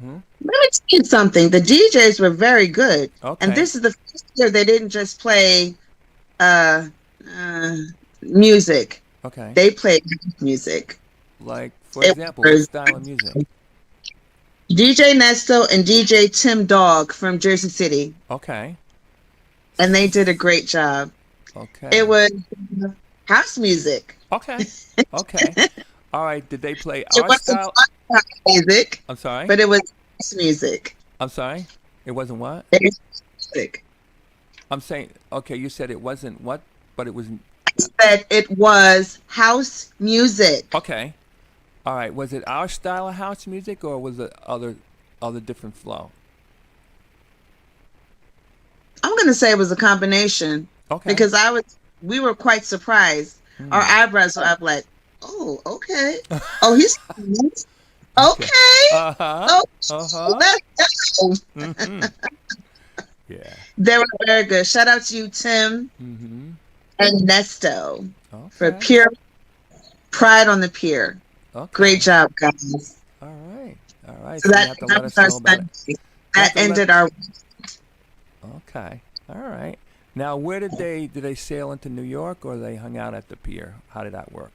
Hmm? Let me tell you something. The DJs were very good. Okay. And this is the first year they didn't just play music. Okay. They played music. Like, for It example, what was style of music? DJ Nesto and DJ Tim Dog from Jersey City. Okay. And they did a great job. Okay. It was house music. Okay. Okay. All right. Did they play It our wasn't style? house music, I'm sorry. but it was house music. I'm sorry. It wasn't what? It's music. I'm saying, okay, you said it wasn't what, but it was. Said it was house music. Okay. All right. Was it our style of house music, or was it other different flow? I'm gonna say it was a combination Okay. because we were quite surprised. Our Hmm. eyebrows were up like, oh, okay. Oh, he's Okay. okay. Uh huh. Oh, Uh huh. let's go. Hmm. Yeah. They were very good. Shout out to you, Tim Hmm. and Nesto, for Okay. Pure Pride on the Pier. Great Okay. job, guys. All right. All right. So So you have to that let was us our know about it. Sunday. You have That to let. ended our. Okay. All right. Now, where did they sail into New York, or they hung out at the pier? How did that work?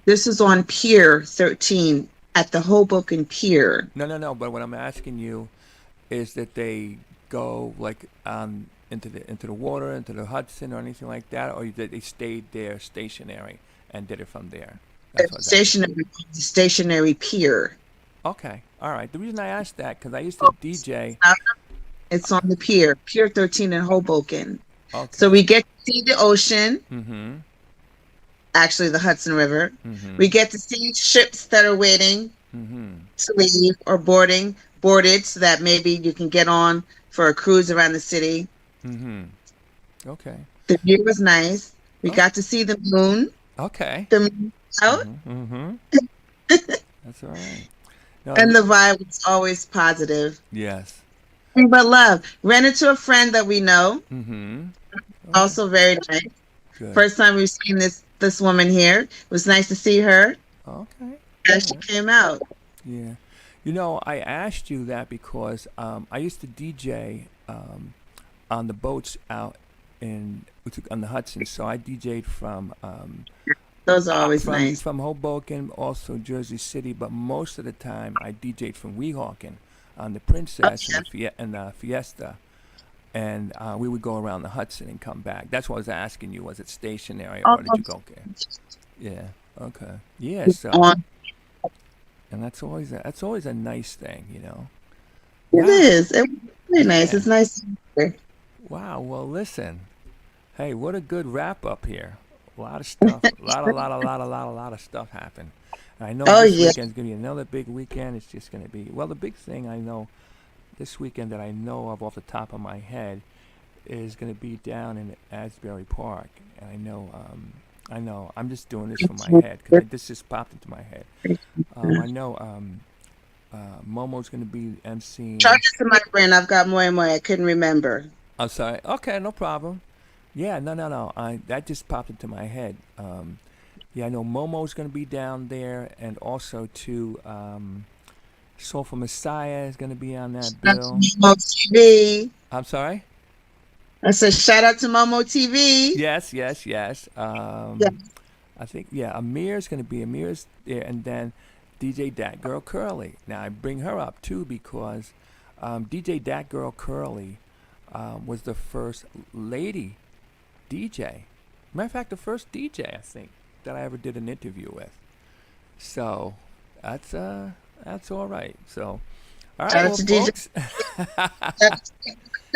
This is on Pier 13 at the Hoboken Pier. No, no, no. But what I'm asking you is that they go like into the water, into the Hudson, or anything like that, or that they stayed there stationary and did it from there. That's what I was asking. Stationary pier. Okay. All right. The reason I asked that because I used to DJ. It's on the pier, Pier 13 in Hoboken. So Okay. we get to see the ocean, Mm-hmm. actually the Hudson River. Mm-hmm. We get to see ships that are waiting Mm-hmm. to leave or boarded so that maybe you can get on for a cruise around the city. Mm-hmm. Okay. The view was nice. We Oh. got to see the moon, Okay. the moon out, Mm-hmm. Mm-hmm. That's all right. No. and the vibe was always positive. Yes. But love. Ran into a friend that we know, Mm-hmm. Okay. also very nice. Good. First time we've seen this woman here. It was nice to see her Okay. as All she right. came out. Yeah. I asked you that because I used to DJ on the boats out on the Hudson. So I DJ'd Those are always from nice. Hoboken, also Jersey City, but most of the time I DJ'd from Weehawken on the Princess Okay. and the Fiesta, and we would go around the Hudson and come back. That's what I was asking you. Was it stationary or did you go there? Yeah. Okay. Yeah. So, On. and that's always a nice thing. It Wow. is. It was really nice. Yeah. It's nice. Wow. Well, listen. Hey, what a good wrap up here. A lot of stuff. A lot of stuff happened. And I know Oh this yeah. weekend's gonna be another big weekend. It's just gonna be the big thing I know this weekend that I know of off the top of my head is gonna be down in Asbury Park. And I know. I'm just doing this from my head because this just popped into my head. I know Momo's gonna be Charge emceeing. it to my brain. I've got more and more. I couldn't remember. I'm sorry. Okay, no problem. Yeah, no, no, no. That just popped into my head. Yeah, I know Momo's gonna be down there, and also too, Soulful Messiah is gonna be on that Shout out to bill. Momo TV. I'm sorry. I said shout out to Momo TV. Yes, yes, yes. Yeah. I think Amir's there, and then DJ Dat Girl Curly. Now I bring her up too because DJ Dat Girl Curly was the first lady DJ. Matter of fact, the first DJ I think that I ever did an interview with. So that's all right. So all right, Shout out well, to DJ folks.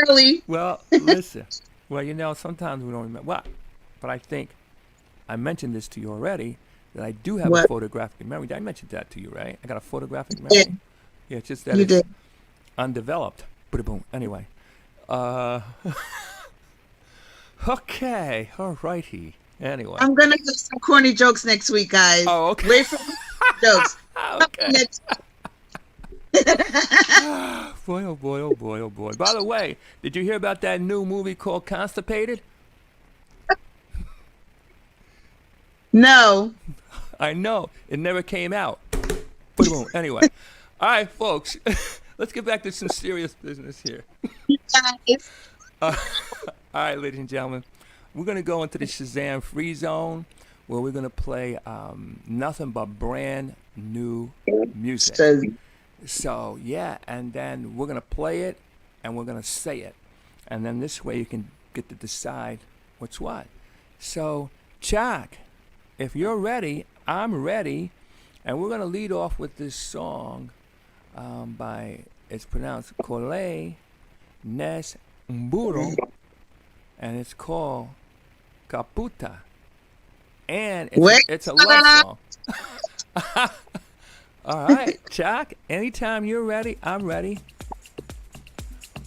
Curly. Well, listen. Well, sometimes we don't remember. Well, but I think I mentioned this to you already that I do have a What photographic memory. I mentioned that to you, right? I got a photographic you did. memory. Yeah, it's just that You it's did. undeveloped. Boom. Anyway. Uh, okay. All righty. Anyway. I'm gonna do some corny jokes next week, guys. Oh, okay. Wait for jokes. Okay. Next. Boy, oh boy, oh boy, oh boy. By the way, did you hear about that new movie called Constipated? No. I know. It never came out. Boom. Anyway. All right, folks. Let's get back to some serious business here. Guys. All right, ladies and gentlemen. We're going to go into the Shazam free zone where we're going to play nothing but brand new music. So, So, yeah, and then we're going to play it and we're going to say it. And then this way you can get to decide what's what. So, Chuck, if you're ready, I'm ready. And we're going to lead off with this song it's pronounced Collet, Nes Mburo, and it's called Caputa. And it's a love song. All right, Chuck, anytime you're ready, I'm ready.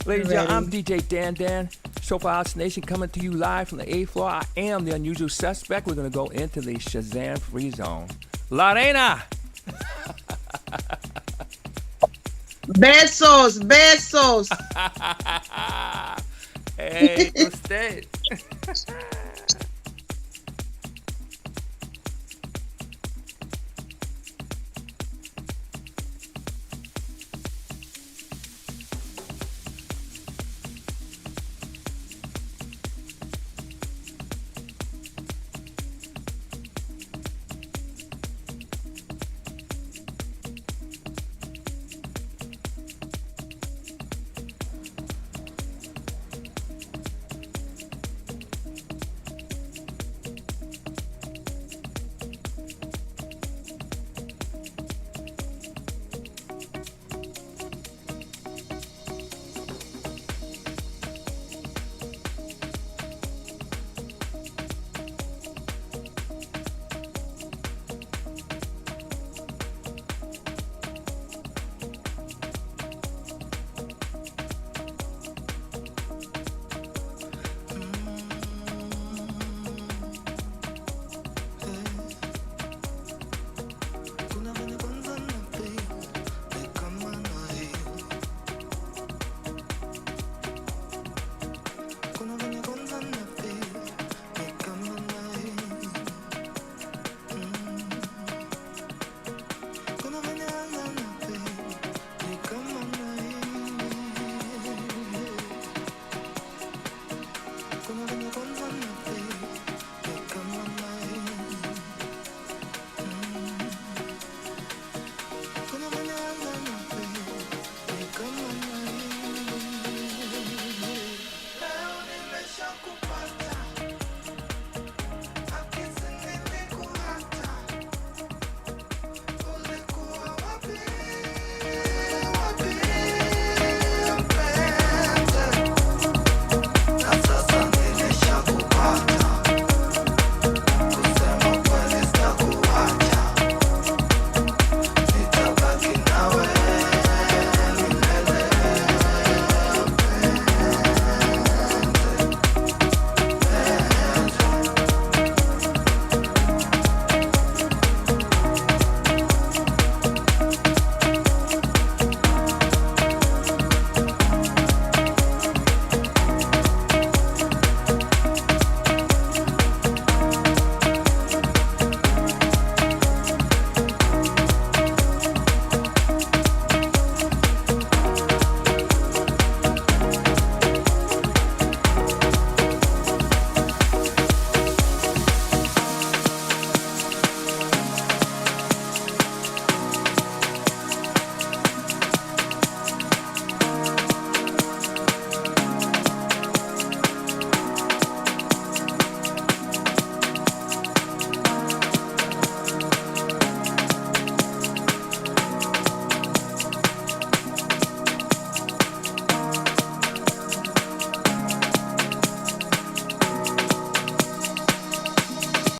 Ladies and gentlemen, I'm DJ Dan, Sofa House Nation, coming to you live from the 8th floor. I am the unusual suspect. We're going to go into the Shazam free zone. Lorena! Besos, besos. Hey, usted.